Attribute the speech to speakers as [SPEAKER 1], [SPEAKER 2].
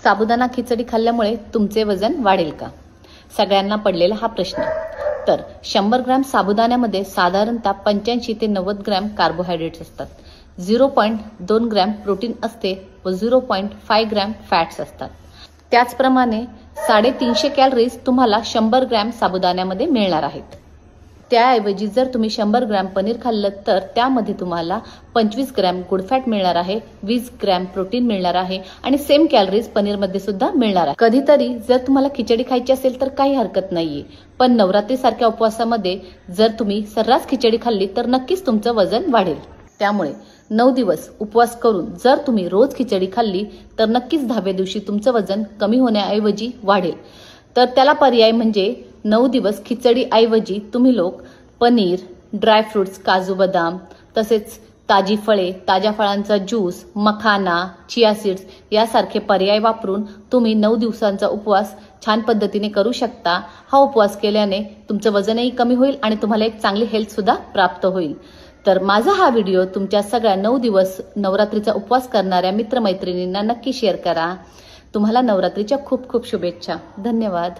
[SPEAKER 1] साबुदाणा खिचडी खाल्ल्यामुळे तुमचे वजन वाढेल का? सगळ्यांना पडलेला हा प्रश्न। तर 100 ग्रॅम साबुदाण्यामध्ये साधारणतः 85 ते 90 ग्रॅम कार्बोहायड्रेट्स असतात, 0.2 ग्रॅम प्रोटीन असते व 0.5 ग्रॅम फॅट्स असतात। त्याचप्रमाणे 350 कॅलरीज तुम्हाला 100 ग्रॅम साबुदाण्यामध्ये मिळणार आहेत। त्याऐवजी जर तुम्ही 100 ग्रॅम पनीर खाल्लं तर त्यामध्ये तुम्हाला 25 ग्रॅम गुड फॅट मिळणार आहे, 20 ग्रॅम प्रोटीन मिळणार आहे आणि सेम कॅलरीज पनीरमध्ये सुद्धा मिळणार आहे। कधीतरी जर तुम्हाला खिचडी खायची असेल तर काही हरकत नाहीये, पण नवरात्रीसारख्या उपवासामध्ये जर तुम्ही सर्रास खिचडी खाल्ली तर नक्कीच तुमचं वजन वाढेल। त्यामुळे 9 दिवस उपवास करून जर तुम्ही रोज खिचडी खाल्ली तर नक्कीच 10व्या दिवशी तुमचं वजन कमी होण्याऐवजी वाढेल। तर त्याला पर्याय म्हणजे 9 दिवस खिचडी ऐवजी तुम्ही लोक पनीर, ड्रायफ्रुट्स, काजू बदाम, तसेच ताजी फळे, ताज्या फळांचा ज्यूस, मखाना, चिया सीड्स यासारखे पर्याय वापरून तुम्ही 9 दिवसांचा उपवास छान पद्धतीने करू शकता। हा उपवास केल्याने तुमचं वजनही कमी होईल आणि तुम्हाला एक चांगली हेल्थ सुद्धा प्राप्त होईल। तर माझा हा व्हिडिओ तुमच्या सगळ्या 9 दिवस नवरात्रीचा उपवास करणाऱ्या मित्रमैत्रिणींना नक्की शेअर करा। तुम्हाला नवरात्रीच्या खूप खूप शुभेच्छा। धन्यवाद।